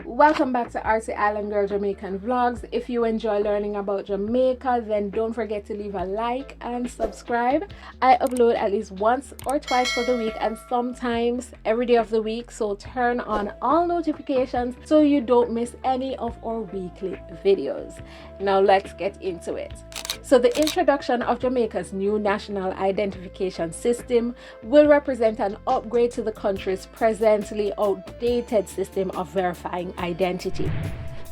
Welcome back to RC Island Girl Jamaican Vlogs. If you enjoy learning about Jamaica, then don't forget to leave a like and subscribe. I upload at least once or twice for the week and sometimes every day of the week, so turn on all notifications so you don't miss any of our weekly videos. Now let's get into it. So the introduction of Jamaica's new national identification system will represent an upgrade to the country's presently outdated system of verifying identity.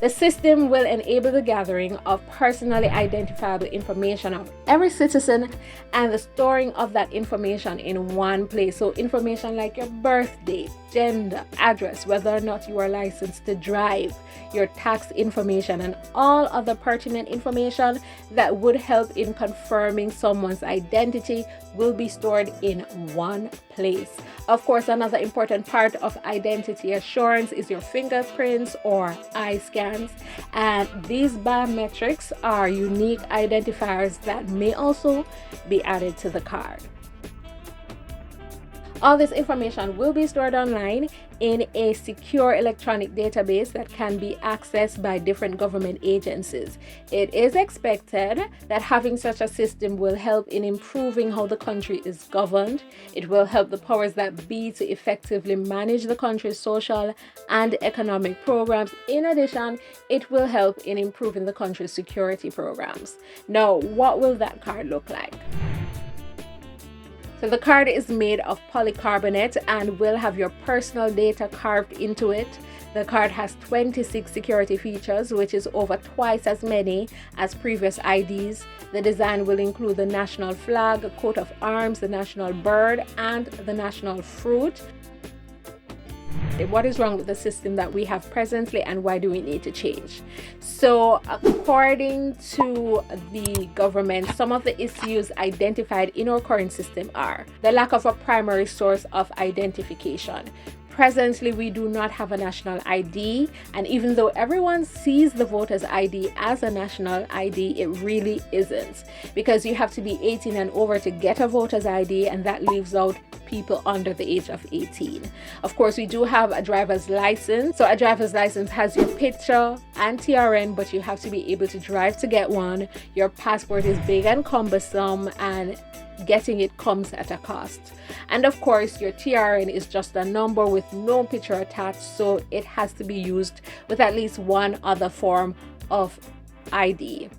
The system will enable the gathering of personally identifiable information of every citizen and the storing of that information in one place. So information like your birth date, gender, address, whether or not you are licensed to drive, your tax information, and all other pertinent information that would help in confirming someone's identity will be stored in one place. Of course, another important part of identity assurance is your fingerprints or eye scans, and these biometrics are unique identifiers that may also be added to the card. All this information will be stored online in a secure electronic database that can be accessed by different government agencies. It is expected that having such a system will help in improving how the country is governed. It will help the powers that be to effectively manage the country's social and economic programs. In addition, it will help in improving the country's security programs. Now, what will that card look like? So the card is made of polycarbonate and will have your personal data carved into it. The card has 26 security features, which is over twice as many as previous IDs. The design will include the national flag, a coat of arms, the national bird, and the national fruit. What is wrong with the system that we have presently and why do we need to change? So according to the government, some of the issues identified in our current system are the lack of a primary source of identification. Presently, we do not have a national ID, and even though everyone sees the voter's ID as a national ID, it really isn't, because you have to be 18 and over to get a voter's ID, and that leaves out people under the age of 18. Of course, we do have a driver's license. So a driver's license has your picture and TRN, but you have to be able to drive to get one. Your passport is big and cumbersome, and getting it comes at a cost. And of course, your TRN is just a number with no picture attached, so it has to be used with at least one other form of ID.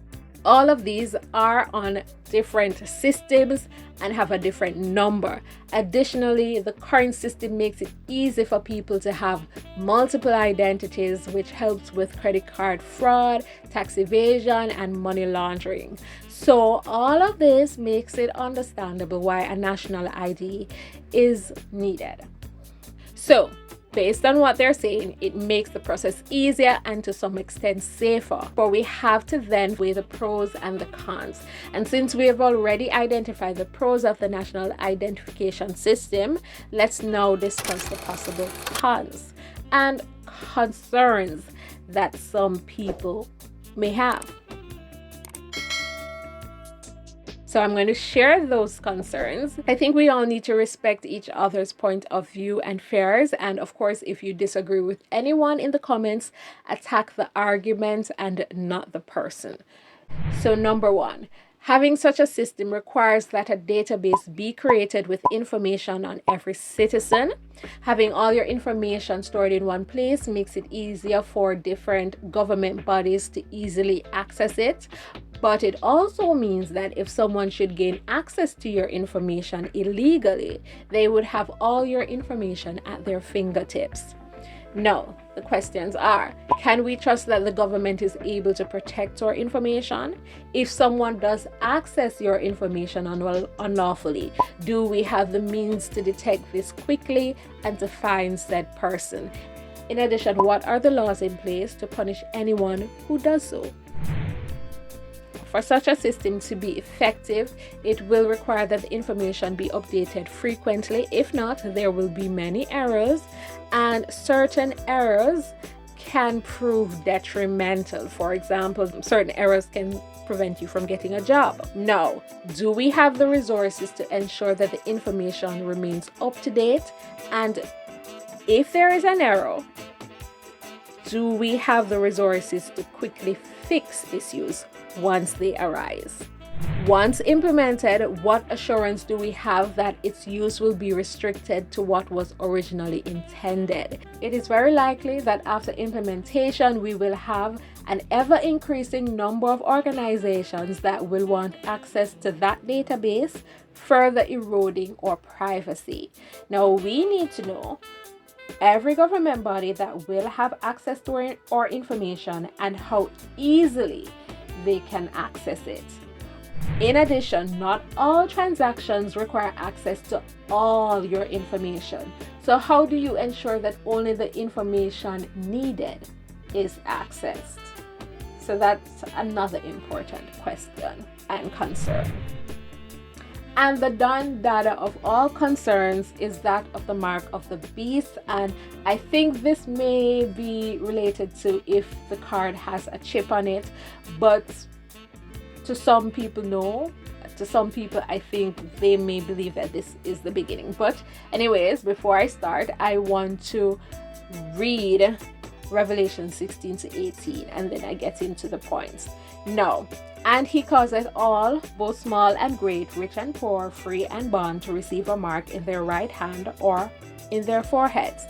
All of these are on different systems and have a different number. Additionally, the current system makes it easy for people to have multiple identities, which helps with credit card fraud, tax evasion, and money laundering. So all of this makes it understandable why a national ID is needed. So based on what they're saying, it makes the process easier and to some extent safer. But we have to then weigh the pros and the cons. And since we have already identified the pros of the national identification system, let's now discuss the possible cons and concerns that some people may have. So I'm going to share those concerns. I think we all need to respect each other's point of view and fears. And of course, if you disagree with anyone in the comments, attack the argument and not the person. So number one, having such a system requires that a database be created with information on every citizen. Having all your information stored in one place makes it easier for different government bodies to easily access it. But it also means that if someone should gain access to your information illegally, they would have all your information at their fingertips. Now, the questions are, can we trust that the government is able to protect our information? If someone does access your information unlawfully, do we have the means to detect this quickly and to find said person? In addition, what are the laws in place to punish anyone who does so? For such a system to be effective, it will require that the information be updated frequently. If not, there will be many errors, and certain errors can prove detrimental. For example, certain errors can prevent you from getting a job. Now, do we have the resources to ensure that the information remains up to date? And if there is an error, do we have the resources to quickly fix issues once they arise? Once implemented, what assurance do we have that its use will be restricted to what was originally intended? It is very likely that after implementation, we will have an ever-increasing number of organizations that will want access to that database, further eroding our privacy. Now, we need to know every government body that will have access to our information and how easily they can access it. In addition, not all transactions require access to all your information. So how do you ensure that only the information needed is accessed? So that's another important question and concern. And the done data of all concerns is that of the mark of the beast. And I think this may be related to if the card has a chip on it, but to some people, no. To some people, I think they may believe that this is the beginning. But anyways, before I start, I want to read Revelation 16 to 18, and then I get into the points. Now, and he causeth all, both small and great, rich and poor, free and bond, to receive a mark in their right hand or in their foreheads,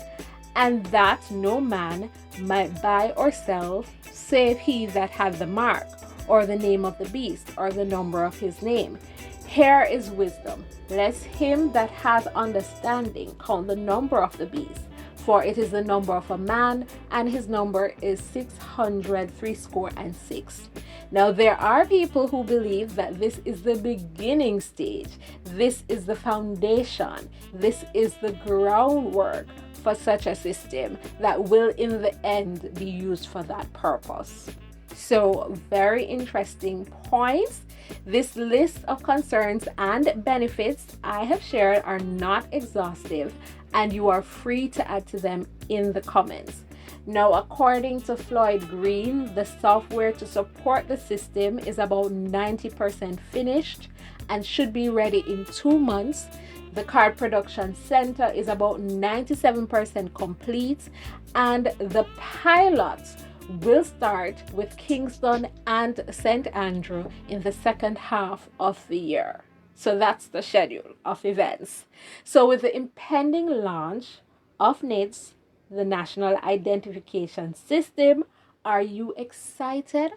and that no man might buy or sell, save he that had the mark, or the name of the beast, or the number of his name. Here is wisdom. Let him that hath understanding count the number of the beast, for it is the number of a man, and his number is 666. Now, there are people who believe that this is the beginning stage. This is the foundation. This is the groundwork for such a system that will in the end be used for that purpose. So, very interesting points. This list of concerns and benefits I have shared are not exhaustive, and you are free to add to them in the comments. Now, according to Floyd Green, the software to support the system is about 90% finished and should be ready in 2 months. The card production center is about 97% complete, and the pilots will start with Kingston and St. Andrew in the second half of the year. So that's the schedule of events. So with the impending launch of NIDS, the National Identification System, are you excited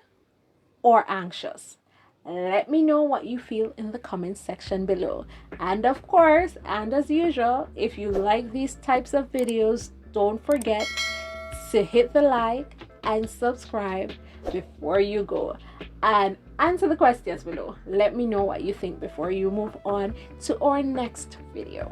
or anxious? Let me know what you feel in the comment section below. And of course, and as usual, if you like these types of videos, don't forget to hit the like and subscribe before you go, and answer the questions below. Let me know what you think before you move on to our next video.